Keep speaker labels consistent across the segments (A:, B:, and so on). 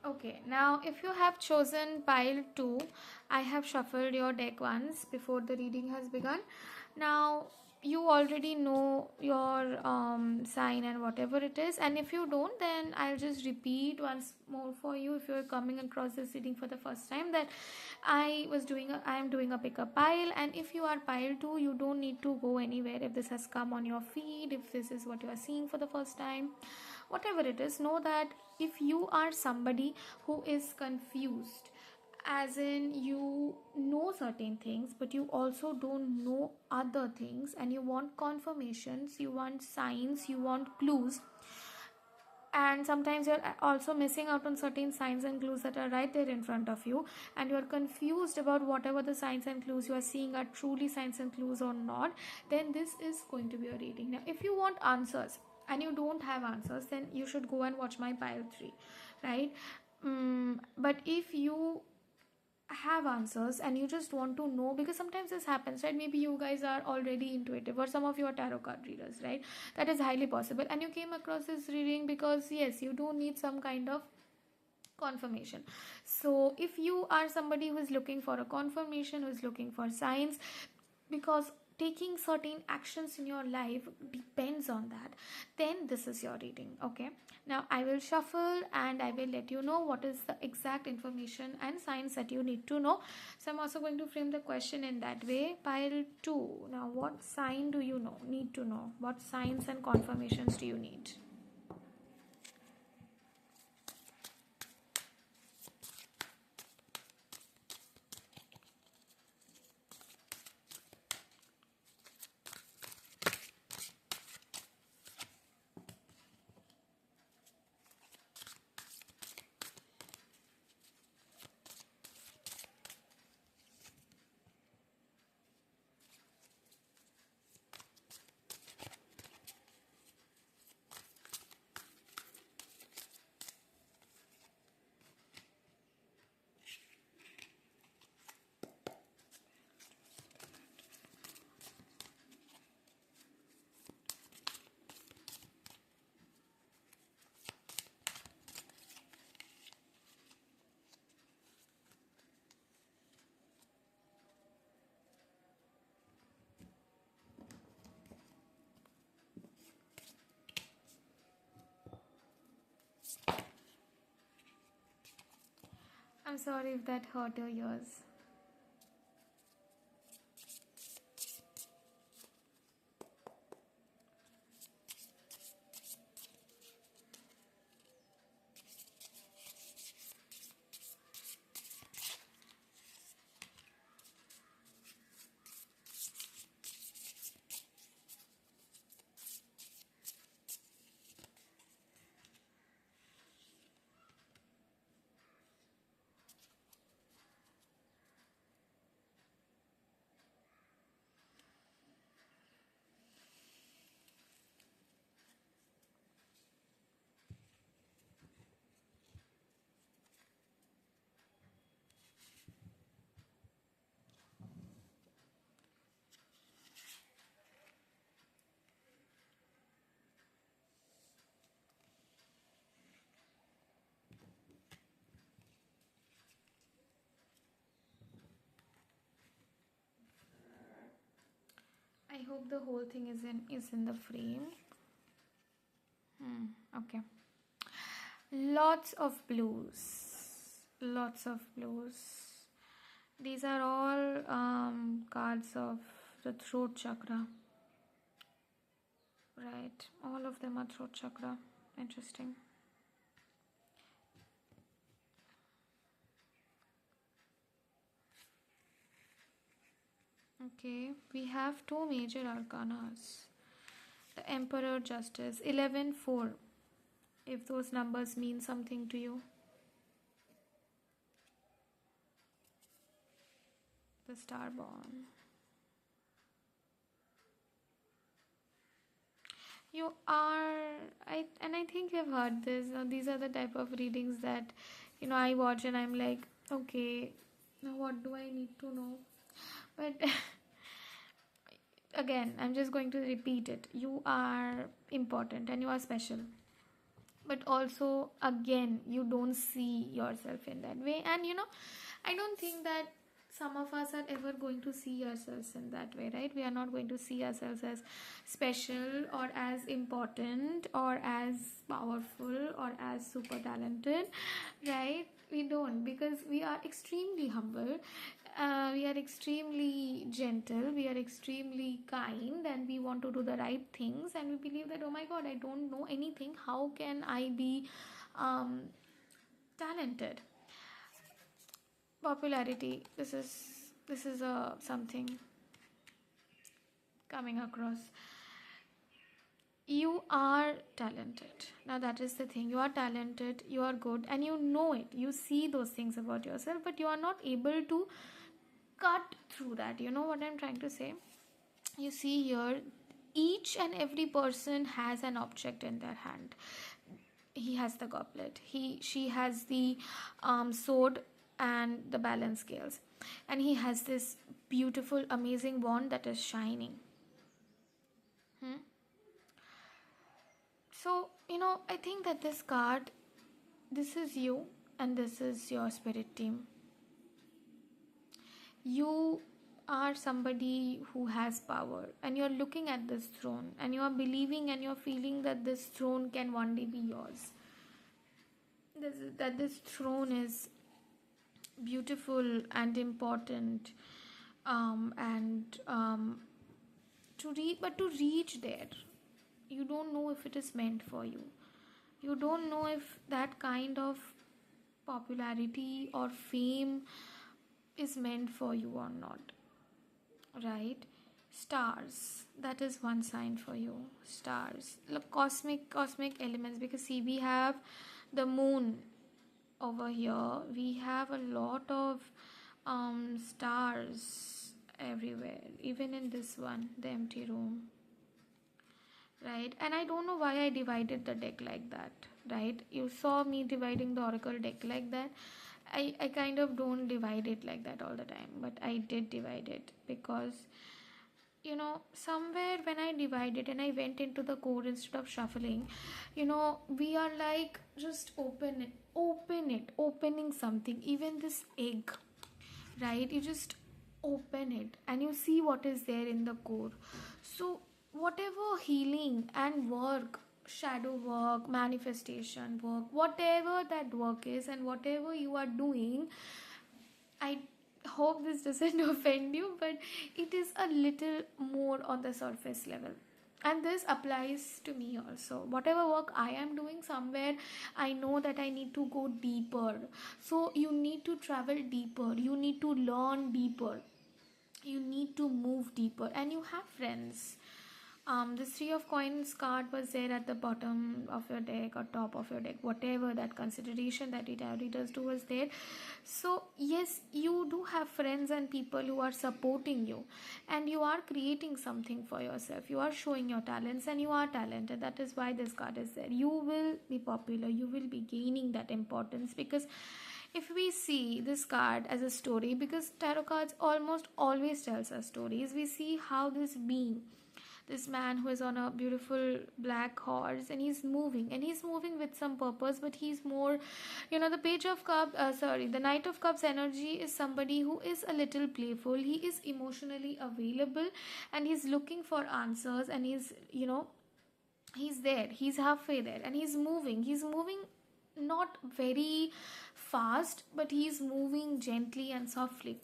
A: Okay, now if you have chosen pile 2, I have shuffled your deck once before the reading has begun. Now you already know your sign and whatever it is, and if you don't, then I'll just repeat once more for you. If you're coming across this reading for the first time, that I am doing a pickup pile, and if you are pile 2, you don't need to go anywhere. If this has come on your feed, if this is what you are seeing for the first time, whatever it is, know that if you are somebody who is confused, as in you know certain things but you also don't know other things, and you want confirmations, you want signs, you want clues, and sometimes you're also missing out on certain signs and clues that are right there in front of you, and you're confused about whatever the signs and clues you are seeing are truly signs and clues or not, then this is going to be a reading. Now if you want answers and you don't have answers, then you should go and watch my pile 3, right? But if you have answers and you just want to know, because sometimes this happens, right? Maybe you guys are already intuitive, or some of you are tarot card readers, right? That is highly possible, and you came across this reading because yes, you do need some kind of confirmation. So if you are somebody who is looking for a confirmation, who is looking for signs, because taking certain actions in your life depends on that, then this is your reading. Okay, now I will shuffle and I will let you know what is the exact information and signs that you need to know. So I'm also going to frame the question in that way. Pile 2, now what sign do you need to know? What signs and confirmations do you need? I'm sorry if that hurt your ears. I hope the whole thing is in the frame. Okay. Lots of blues. Lots of blues. These are all cards of the throat chakra. Right. All of them are throat chakra. Interesting. Okay. We have two major arcanas. The Emperor, Justice. 11-4. If those numbers mean something to you. The Starborn. You are, I think you've heard this. These are the type of readings that, I watch and I'm like, okay, now what do I need to know? But again, I'm just going to repeat it. You are important and you are special. but also again you don't see yourself in that way. And I don't think that some of us are ever going to see ourselves in that way, right? We are not going to see ourselves as special or as important or as powerful or as super talented, right? We don't, because we are extremely humble, we are extremely gentle, we are extremely kind, and we want to do the right things, and we believe that, oh my god, I don't know anything, how can I be um, talented? Popularity, this is a something coming across. You are talented. Now that is the thing, you are talented, you are good, and you know it, you see those things about yourself, but you are not able to cut through that. You know what I'm trying to say? You see here, each and every person has an object in their hand. He has the goblet, she has the sword and the balance scales, and he has this beautiful amazing wand that is shining. Hmm? So I think that this card, this is you and this is your spirit team. You are somebody who has power, and you're looking at this throne, and you're believing and you're feeling that this throne can one day be yours. That this throne is beautiful and important, and to reach there, you don't know if it is meant for you. You don't know if that kind of popularity or fame is meant for you or not, right? Stars, that is one sign for you. Stars, look, cosmic elements, because see, we have the moon over here, we have a lot of stars everywhere, even in this one, the empty room, right? And I don't know why I divided the deck like that, right? You saw me dividing the oracle deck like that. I kind of don't divide it like that all the time, but I did divide it because somewhere when I divided and I went into the core instead of shuffling, we are like, just opening something, even this egg, right? You just open it and you see what is there in the core. So whatever healing and work, shadow work, manifestation work, whatever that work is, and whatever you are doing, I hope this doesn't offend you, but it is a little more on the surface level. And this applies to me also. Whatever work I am doing, somewhere I know that I need to go deeper. So you need to travel deeper, you need to learn deeper, you need to move deeper, and you have friends. The three of coins card was there at the bottom of your deck or top of your deck, whatever that consideration that it does do was there. So yes, you do have friends and people who are supporting you, and you are creating something for yourself, you are showing your talents, and you are talented. That is why this card is there. You will be popular, you will be gaining that importance, because if we see this card as a story, because tarot cards almost always tells us stories, we see how this man who is on a beautiful black horse, and he's moving with some purpose, but he's more, the page of cups, the knight of cups energy is somebody who is a little playful, he is emotionally available, and he's looking for answers, and he's there, he's halfway there, and he's moving not very fast, but he's moving gently and softly.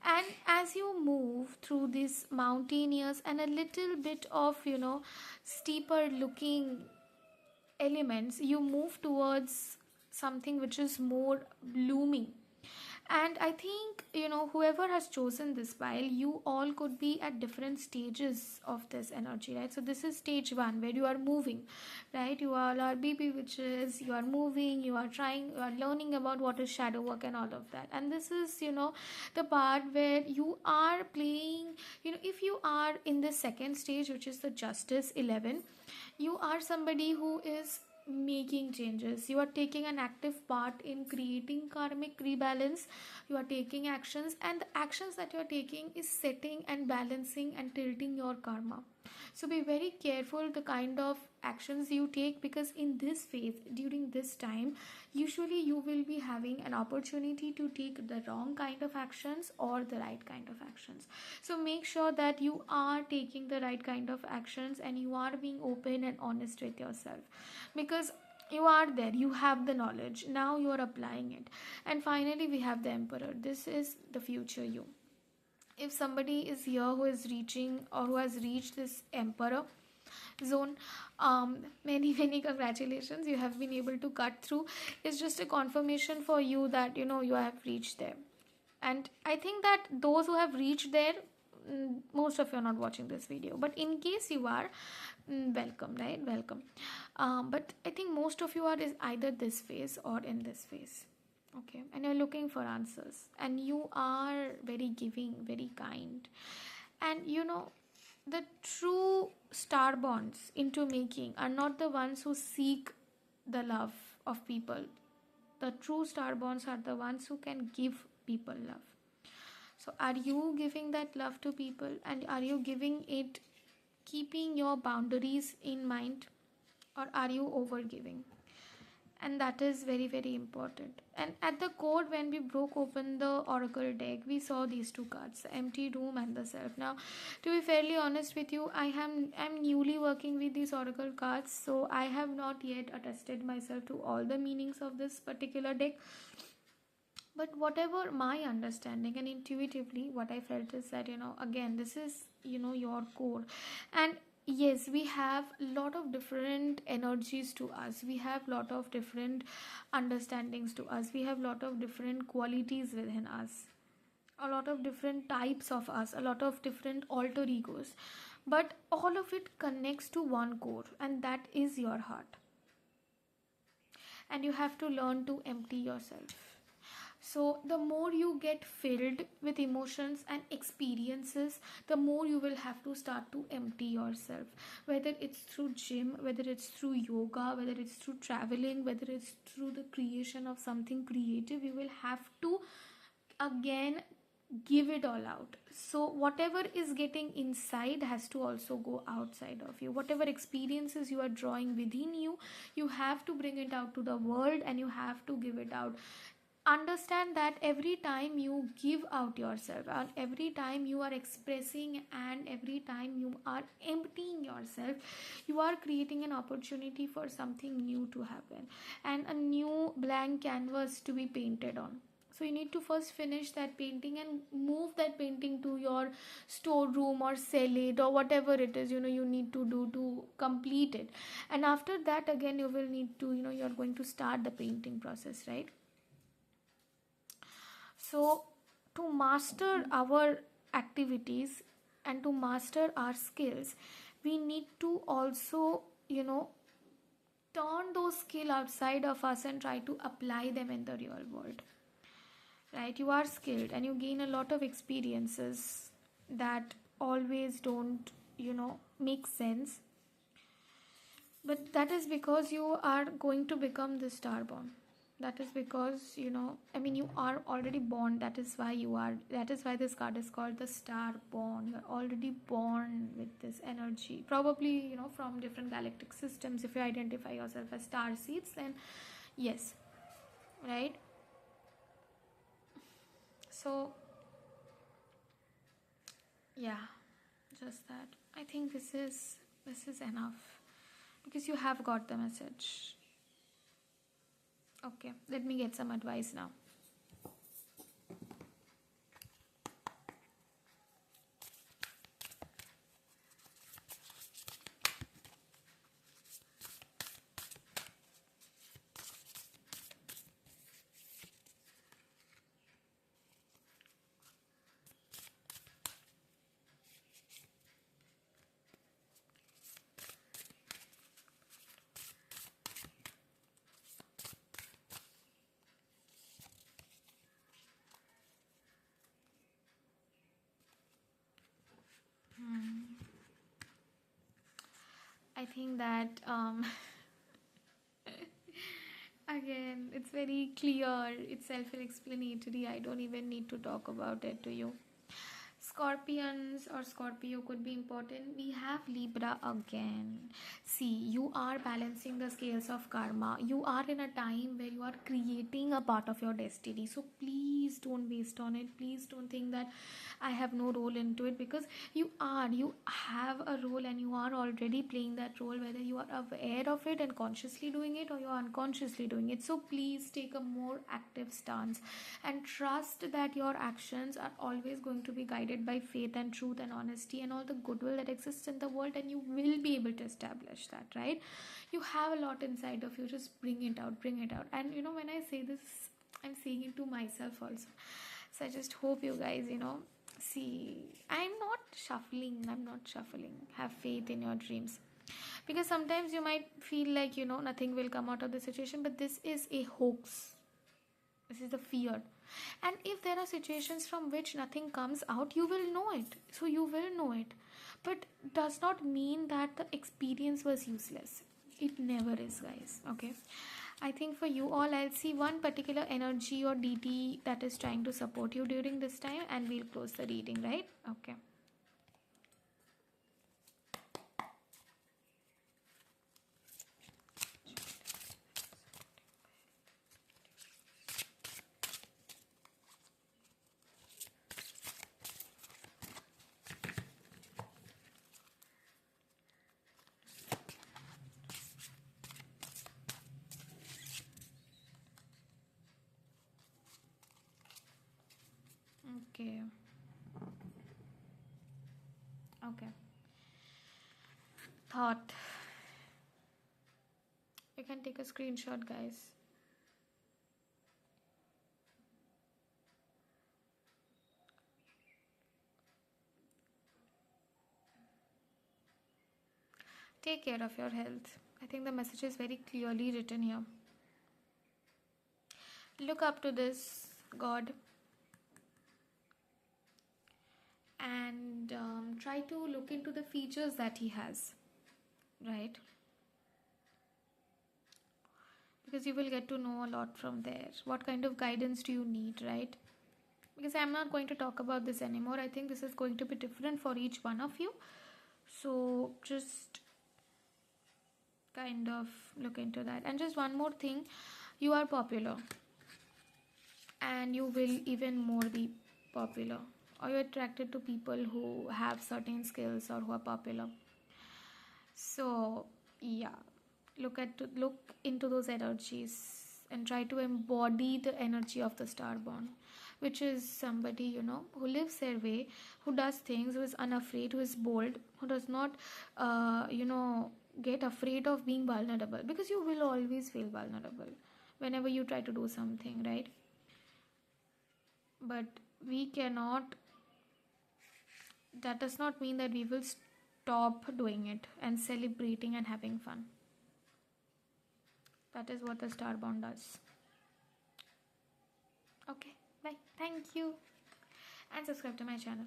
A: And as you move through these mountainous and a little bit of steeper looking elements, you move towards something which is more blooming. And I think whoever has chosen this pile, you all could be at different stages of this energy, right? So this is stage 1, where you are moving, right? You all are baby witches, you are moving, you are trying, you are learning about what is shadow work and all of that. And this is the part where you are playing, if you are in the second stage, which is the justice 11, you are somebody who is making changes, you are taking an active part in creating karmic rebalance, you are taking actions, and the actions that you are taking is setting and balancing and tilting your karma. So be very careful the kind of actions you take, because in this phase, during this time, usually you will be having an opportunity to take the wrong kind of actions or the right kind of actions. So make sure that you are taking the right kind of actions and you are being open and honest with yourself, because you are there, you have the knowledge, now you are applying it. And finally, we have the Emperor. This is the future you. If somebody is here who is reaching or who has reached this Emperor zone, many congratulations, you have been able to cut through. It's just a confirmation for you that you have reached there. And I think that those who have reached there, most of you are not watching this video, but in case you are, welcome, right? Welcome. But I think most of you are is either this phase or in this phase. Okay, and you're looking for answers, and you are very giving, very kind. And the true starborns into making are not the ones who seek the love of people. The true starborns are the ones who can give people love. So are you giving that love to people, and are you giving it keeping your boundaries in mind, or are you over giving? And that is very important. And at the core, when we broke open the oracle deck, we saw these two cards, the empty room and the self. Now, to be fairly honest with you, I'm newly working with these oracle cards, so I have not yet attested myself to all the meanings of this particular deck. But whatever my understanding and intuitively what I felt is that again, this is your core. And yes, we have a lot of different energies to us, we have lot of different understandings to us, we have lot of different qualities within us, a lot of different types of us, a lot of different alter egos, but all of it connects to one core, and that is your heart. And you have to learn to empty yourself. So the more you get filled with emotions and experiences, the more you will have to start to empty yourself. Whether it's through gym, whether it's through yoga, whether it's through traveling, whether it's through the creation of something creative, you will have to again give it all out. So whatever is getting inside has to also go outside of you. Whatever experiences you are drawing within you, you have to bring it out to the world, and you have to give it out. Understand that every time you give out yourself, and every time you are expressing, and every time you are emptying yourself, you are creating an opportunity for something new to happen, and a new blank canvas to be painted on. So you need to first finish that painting and move that painting to your storeroom or sell it, or whatever it is you need to do to complete it. And after that, again, you will need to you're going to start the painting process, right? So to master our activities and to master our skills, we need to also turn those skills outside of us and try to apply them in the real world, right? You are skilled and you gain a lot of experiences that always don't make sense, but that is because you are going to become the starborn. That is because you are already born. That is why this card is called the Starborn. You're already born with this energy, probably from different galactic systems. If you identify yourself as star seeds, then yes, right? So yeah, just that. I think this is enough, because you have got the message. Okay, let me get some advice now. I think that again, it's very clear, it's self-explanatory. I don't even need to talk about it to you. Scorpions or Scorpio could be important. We have Libra again. See, you are balancing the scales of karma. You are in a time where you are creating a part of your destiny. So please don't waste on it. Please don't think that I have no role into it, because you have a role and you are already playing that role, whether you are aware of it and consciously doing it or you are unconsciously doing it. So please take a more active stance and trust that your actions are always going to be guided by faith and truth and honesty and all the goodwill that exists in the world, and you will be able to establish that, right? You have a lot inside of you. Just bring it out, bring it out. And when I say this, I'm saying it to myself also. So I just hope you guys, see, I'm not shuffling. Have faith in your dreams. Because sometimes you might feel like, nothing will come out of the situation, but this is a hoax. This is the fear. And if there are situations from which nothing comes out, you will know it. So you will know it. But does not mean that the experience was useless. It never is, guys. Okay. I think for you all, I'll see one particular energy or DT that is trying to support you during this time, and we'll close the reading, right? Okay. Okay. Okay. Thought. You can take a screenshot, guys. Take care of your health. I think the message is very clearly written here. Look up to this God and try to look into the features that he has, right? Because you will get to know a lot from there. What kind of guidance do you need, right? Because I'm not going to talk about this anymore. I think this is going to be different for each one of you. So just kind of look into that. And just one more thing, you are popular, and you will even more be popular, or you're attracted to people who have certain skills or who are popular. So yeah, look into those energies and try to embody the energy of the starborn, which is somebody who lives their way, who does things, who is unafraid, who is bold, who does not get afraid of being vulnerable, because you will always feel vulnerable whenever you try to do something, right? But we cannot, that does not mean that we will stop doing it and celebrating and having fun. That is what the starborn does. Okay, bye. Thank you. And subscribe to my channel.